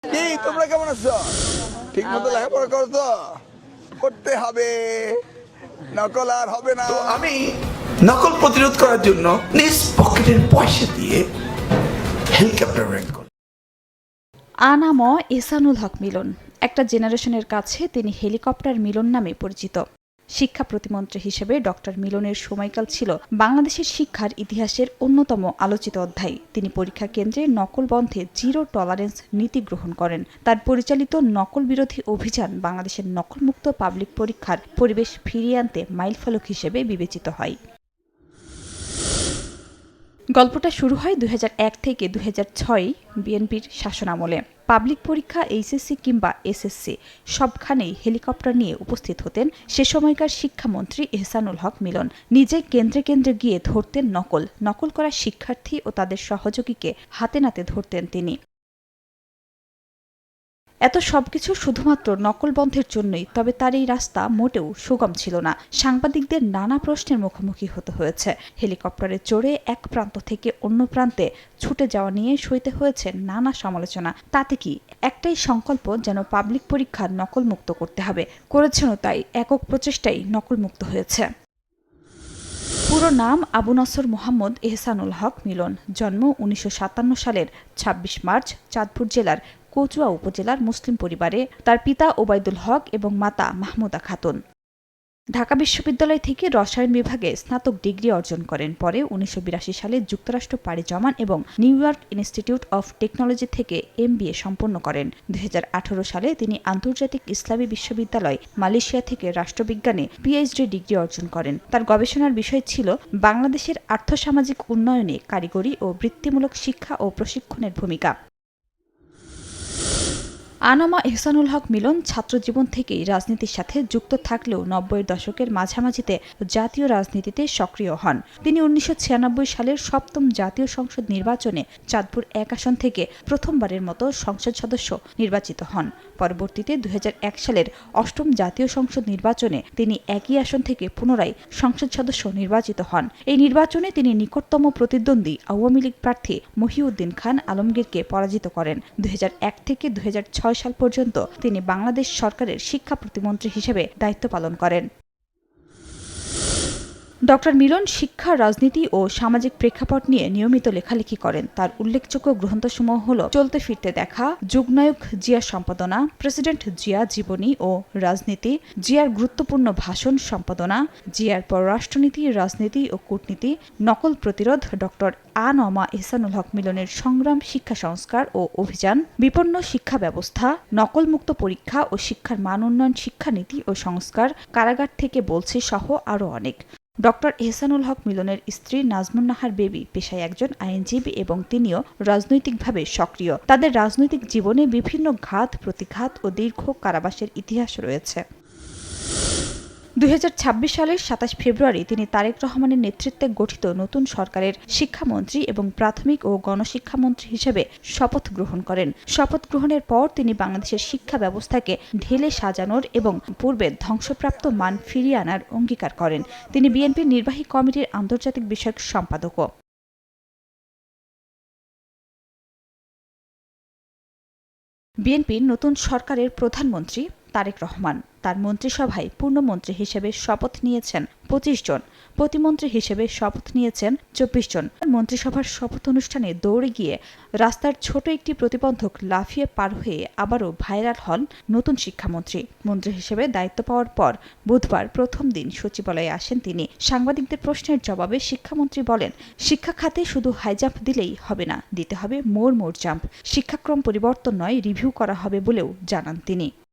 কি তোমরা কেমন আছো? ঠিক মতো লেখাপড়া করো তো? করতে হবে, নকল আর হবে না। তো আমি নকল প্রতিরোধ করার জন্য নিজ পকেটের পয়সা দিয়ে হেলিকপ্টার রেন্ট করি। আনাম এহসানুল হক মিলন একটা জেনারেশনের কাছে তিনি হেলিকপ্টার মিলন নামে পরিচিত। শিক্ষা প্রতিমন্ত্রী হিসেবে ডক্টর মিলনের সময়কাল ছিল বাংলাদেশের শিক্ষার ইতিহাসের অন্যতম আলোচিত অধ্যায়। তিনি পরীক্ষা কেন্দ্রে নকল বন্ধে জিরো টলারেন্স নীতি গ্রহণ করেন। তার পরিচালিত নকল বিরোধী অভিযান বাংলাদেশের নকলমুক্ত পাবলিক পরীক্ষার পরিবেশ ফিরিয়ে আনতে মাইলফলক হিসেবে বিবেচিত হয়। গল্পটা শুরু হয় 2001 থেকে 2006 বিএনপির শাসনামলে। পাবলিক পরীক্ষা এইচএসসি কিংবা এসএসসি সবখানেই হেলিকপ্টার নিয়ে উপস্থিত হতেন সে সময়কার শিক্ষামন্ত্রী এহসানুল হক মিলন। নিজে কেন্দ্রে কেন্দ্রে গিয়ে ধরতেন নকল করা শিক্ষার্থী ও তাদের সহযোগীকে হাতে নাতে ধরতেন তিনি। এত সবকিছু শুধুমাত্র নকল বন্ধের জন্যই। তবে তার এই রাস্তা মোটেও সুগম ছিল না। সাংবাদিকদের নানা প্রশ্নের মুখোমুখি হতে হয়েছে। হেলিকপ্টারে চড়ে এক প্রান্ত থেকে অন্য প্রান্তে ছুটে যাওয়া নিয়ে সইতে হয়েছে নানা সমালোচনা। তাতে কি, একটাই সংকল্প, যেন পাবলিক পরীক্ষা নকলমুক্ত করতে হবে। করেছেনও তাই। একক প্রচেষ্টাই নকলমুক্ত হয়েছে। পুরো নাম আবু নসর মোহাম্মদ এহসানুল হক মিলন। জন্ম 1957 সালের 26 মার্চ চাঁদপুর জেলার কচুয়া উপজেলার মুসলিম পরিবারে। তার পিতা ওবায়দুল হক এবং মাতা মাহমুদা খাতুন। ঢাকা বিশ্ববিদ্যালয় থেকে রসায়ন বিভাগে স্নাতক ডিগ্রি অর্জন করেন। পরে 1982 সালে যুক্তরাষ্ট্র পাড়ি জমান এবং new York institute of technology থেকে MBA সম্পন্ন করেন। 2018 সালে তিনি আন্তর্জাতিক ইসলামী বিশ্ববিদ্যালয় মালয়েশিয়া থেকে রাষ্ট্রবিজ্ঞানে PhD ডিগ্রি অর্জন করেন। তার গবেষণার বিষয় ছিল বাংলাদেশের আর্থসামাজিক উন্নয়নে কারিগরি ও বৃত্তিমূলক শিক্ষা ও প্রশিক্ষণের ভূমিকা। আনামা এহসানুল হক মিলন ছাত্রজীবন থেকেই রাজনীতির সাথে যুক্ত থাকলেও 90-এর দশকের মাঝামাঝিতে জাতীয় রাজনীতিতে সক্রিয় হন। তিনি 1996 সালের 7ম জাতীয় সংসদ নির্বাচনে চাঁদপুর 1 আসন থেকে প্রথমবারের মতো সংসদ সদস্য নির্বাচিত হন। পরবর্তীতে 2001 সালের 8ম জাতীয় সংসদ নির্বাচনে তিনি একই আসন থেকে পুনরায় সংসদ সদস্য নির্বাচিত হন। এই নির্বাচনে তিনি নিকটতম প্রতিদ্বন্দ্বী আওয়ামী লীগ প্রার্থী মহিউদ্দিন খান আলমগীরকে পরাজিত করেন। 2001 থেকে 2006 সাল পর্যন্ত তিনি বাংলাদেশ সরকারের শিক্ষা প্রতিমন্ত্রী হিসেবে দায়িত্ব পালন করেন। ডক্টর মিলন শিক্ষা, রাজনীতি ও সামাজিক প্রেক্ষাপট নিয়ে নিয়মিত লেখালেখি করেন। তার উল্লেখযোগ্য গ্রন্থসমূহ হল চলতে ফিরতে দেখা, যুগনায়ক জিয়া সম্পাদনা, প্রেসিডেন্ট জিয়া জীবনী ও রাজনীতি, জিয়ার গুরুত্বপূর্ণ ভাষণ সম্পাদনা, জিয়ার পররাষ্ট্রনীতি, রাজনীতি ও কূটনীতি, নকল প্রতিরোধ, ডক্টর আনামা এহসানুল হক মিলনের সংগ্রাম, শিক্ষা সংস্কার ও অভিযান, বিপন্ন শিক্ষা ব্যবস্থা, নকলমুক্ত পরীক্ষা ও শিক্ষার মান উন্নয়ন, শিক্ষানীতি ও সংস্কার, কারাগার থেকে বলছি সহ আরও অনেক। ডক্টর এহসানুল হক মিলনের স্ত্রী নাজমুন নাহার বেবি পেশায় একজন আইনজীবী এবং তিনিও রাজনৈতিকভাবে সক্রিয়। তাদের রাজনৈতিক জীবনে বিভিন্ন ঘাত প্রতিঘাত ও দীর্ঘ কারাবাসের ইতিহাস রয়েছে। 2026 সালের 27 ফেব্রুয়ারি তিনি তারেক রহমানের নেতৃত্বে গঠিত নতুন সরকারের শিক্ষামন্ত্রী এবং প্রাথমিক ও গণশিক্ষামন্ত্রী হিসেবে শপথ গ্রহণ করেন। শপথ গ্রহণের পর তিনি বাংলাদেশের শিক্ষা ব্যবস্থাকে ঢেলে সাজানোর এবং পূর্বের ধ্বংসপ্রাপ্ত মান ফিরিয়ে আনার অঙ্গীকার করেন। তিনি বিএনপির নির্বাহী কমিটির আন্তর্জাতিক বিষয়ক সম্পাদকও। বিএনপির নতুন সরকারের প্রধানমন্ত্রী তারেক রহমান। তার মন্ত্রিসভায় পূর্ণমন্ত্রী হিসেবে শপথ নিয়েছেন 25 জন, প্রতিমন্ত্রী হিসেবে শপথ নিয়েছেন 24 জন। মন্ত্রিসভার শপথ অনুষ্ঠানে দৌড়ে গিয়ে রাস্তার ছোট একটি প্রতিবন্ধক লাফিয়ে পার হয়ে আবারও ভাইরাল হন নতুন শিক্ষামন্ত্রী। মন্ত্রী হিসেবে দায়িত্ব পাওয়ার পর বুধবার প্রথম দিন সচিবালয়ে আসেন তিনি। সাংবাদিকদের প্রশ্নের জবাবে শিক্ষামন্ত্রী বলেন, শিক্ষা খাতে শুধু হাইজাম্প দিলেই হবে না, দিতে হবে মোর জাম্প। শিক্ষাক্রম পরিবর্তন নয়, রিভিউ করা হবে বলেও জানান তিনি।